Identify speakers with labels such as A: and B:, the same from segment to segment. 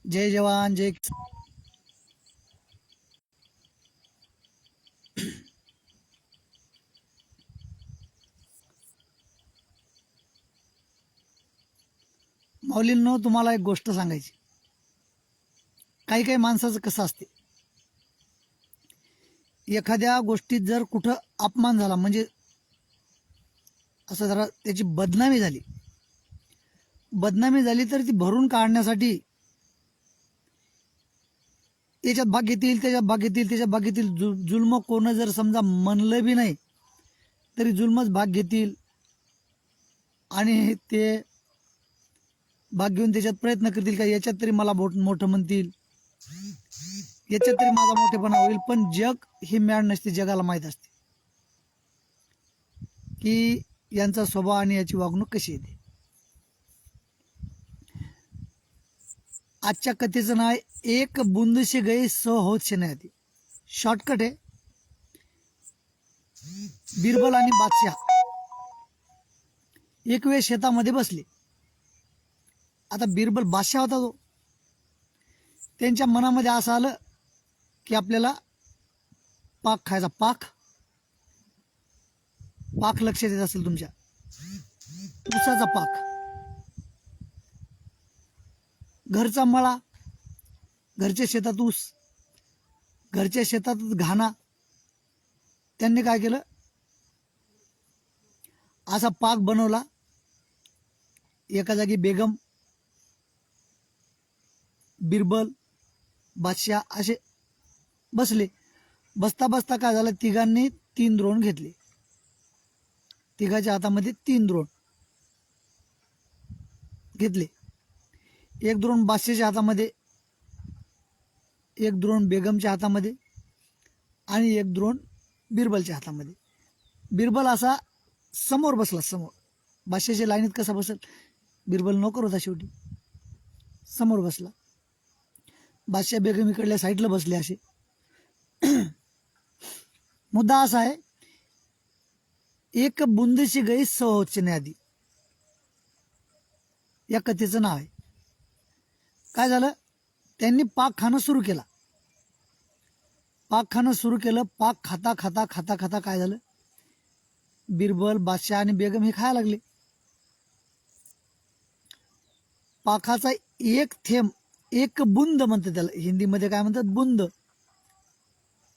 A: जय जवान जय माऊलींनो, तुम्हाला एक गोष्ट सांगायची. काही काही माणसाचं कसं असते, एखाद्या गोष्टीत जर कुठं अपमान झाला म्हणजे असं जरा त्याची बदनामी झाली तर ती भरून काढण्यासाठी त्याच्यात भाग घेतील जुल्म कोण जर समजा म्हणलं बी नाही तरी जुल्मच भाग घेतील आणि ते भाग घेऊन त्याच्यात प्रयत्न करतील का याच्यात तरी मला मोठं म्हणतील, याच्यात तरी माझा मोठेपणा होईल. पण जग ही मॅड नसते, जगाला माहीत असते की यांचा स्वभाव आणि याची वागणूक कशी येते. आजच्या कथेचं नाव एक बुंदशी गई सो होत शे. शॉर्टकट आहे. बिरबल आणि बादशाह एक वेळ शेतामध्ये बसले. आता बिरबल बादशाह होता, तो त्यांच्या मनामध्ये असं आलं की आपल्याला पाक खायचा. पाक लक्षात येत असेल तुमच्या, ऊसाचा पाक, घरचा मळा, घरच्या शेतात ऊस, घरच्या शेतात घाणा. त्यांनी काय केलं, असा पाक बनवला. एका जागी बेगम, बिरबल, बादशाह असे बसले. बसता बसता काय झालं, तिघांनी 3 द्रोण घेतले. तिघाच्या हातामध्ये 3 द्रोण घेतले. एक द्रोण बादशाहच्या हातामध्ये, एक द्रोण बेगमच्या हातामध्ये आणि एक द्रोण बिरबलच्या हातामध्ये. बिरबल असा समोर बसला, समोर. बादशाहच्या लाईनीत कसा बसल, बिरबल नोकर होता शेवटी, समोर बसला. बादशाह बेगम इकडल्या साईडला बसले असे. मुद्दा असा आहे, एक बुंदशी गई सौ होत आधी या कथेचं नाव आहे. काय झालं, त्यांनी पाक खाणं सुरू केलं. पाक खाता खाता काय झालं, बिरबल, बादशाह आणि बेगम हे खायला लागले. पाकाचा एक थेंब, एक बुंद म्हणतात त्याला, हिंदीमध्ये काय म्हणतात, बुंद.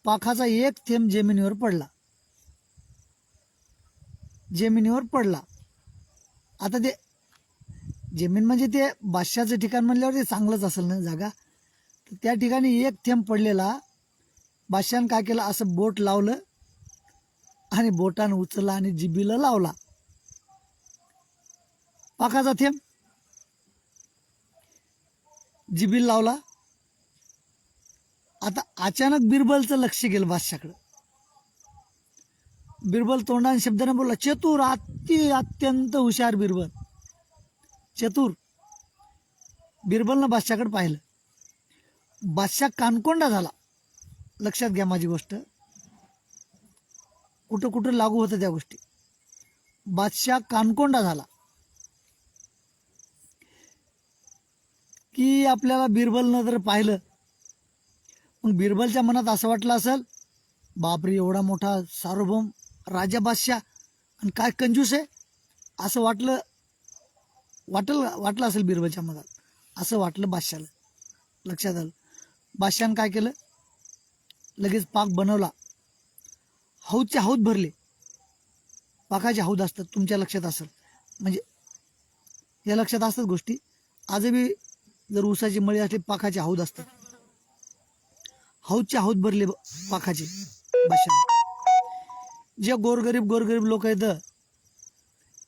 A: पाकाचा एक थेंब जमिनीवर पडला. आता ते जमीन म्हणजे ते बादशाहचं ठिकाण म्हणल्यावर ते चांगलंच असेल ना जागा. तर त्या ठिकाणी एक थेंब पडलेला. बादशाहनं काय केलं, असं बोट लावलं आणि बोटानं उचलला आणि जिभीला लावला. पाकाचा थेंब जिभीला लावला. आता अचानक बिरबलचं लक्ष गेलं बादशाहकडं. बिरबल तोंडाने शब्दाने बोलला, चतुर, अत्यंत हुशार बिरबल, चतुर. बिरबलनं बादशाहकडे पाहिलं. बादशाह कानकोंडा झाला. लक्षात घ्या माझी गोष्ट, कुठं कुठं लागू होतं त्या गोष्टी. बादशाह कानकोंडा झाला की आपल्याला बिरबलनं जर पाहिलं, मग बिरबलच्या मनात असं वाटलं असेल, बापरे एवढा मोठा सार्वभौम राजा बादशाह आणि काय कंजूस आहे, असं वाटलं असेल बिरबलच्या मनात. असं वाटलं बादशाहला. लक्षात आलं. बादशाहनं काय केलं, लगेच पाक बनवला. हौदचे हौद भरले. पाकाचे हौद असतात, तुमच्या लक्षात असेल, म्हणजे या लक्षात असतात गोष्टी. आजही जर ऊसाची मळी असली, पाकाचे हौद असतात. हौदचे हौद भरले पाकाचे बादशाह. जे गोरगरीब लोक आहेत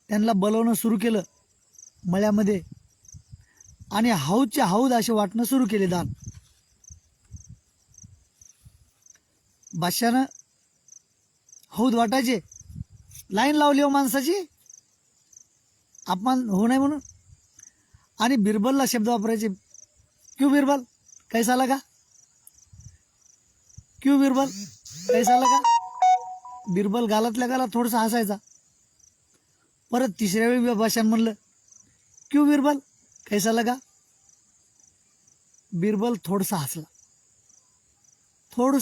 A: त्यांना बोलवणं सुरू केलं मळ्यामध्ये आणि हौदचे हौद असे वाटणं सुरू केले. दान बादशाहनं हौद वाटायचे, लाईन लावली हो माणसाची, अपमान होऊ नये म्हणून. आणि बिरबलला शब्द वापरायचे, क्यू बिरबल कैसा लगा, क्यू बिरबल कैसा लगा. बिरबल गालातल्या गाला थोडंसं हसायचा. परत तिसऱ्या वेळी बादशाहनं म्हणलं, क्यू बिरबल कैसा लगा. बिरबल थोडसा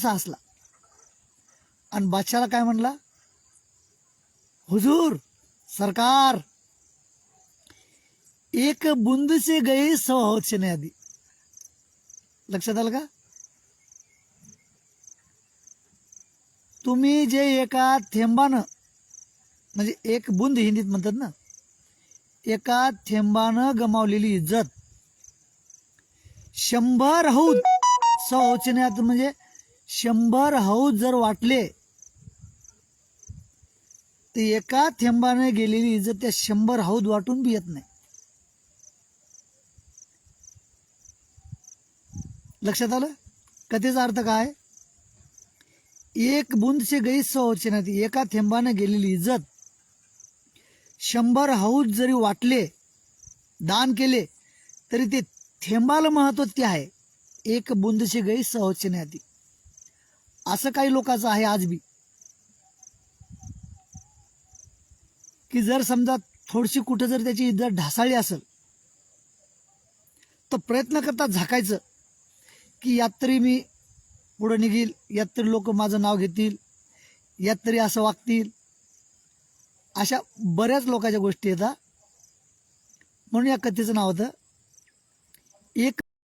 A: हसला, आणि बादशाला काय म्हणला, हुजूर सरकार, एक बूंद से गई 100 हौद से आधी. लक्षात आलं का? तुम्ही जे एका थेंबानं, म्हणजे एक बुंद हिंदीत म्हणतात ना, एका थेंबानं गमावलेली इज्जत 100 हौद, 100 हौद म्हणजे 100 हौद जर वाटले, ते एका थेंबाने गेलेली इज्जत त्या 100 हौद वाटून बी येत नाही. लक्षात आलं? कथेचा अर्थ काय? एक बूंद से गई 100 हौद से नाही, एका थेंबाने गेलेली इज्जत 100 हौद जरी वाटले, दान केले, तरी ते थेंबाला महत्व ते आहे. एक बूंद से गई 100 हौद से नाही. असं काही लोकांचं आहे आज बी, की जर समजा थोडीशी कुठं जर त्याची इज्जत ढासाळली असेल, तर प्रयत्न करतात झाकायचं, की यात तरी मी पुढं निघील, यात तरी लोक माझं नाव घेतील, यात तरी असं वागतील. अशा बऱ्याच लोकांच्या गोष्टी येतात. म्हणून या कथेचं नाव होतं एक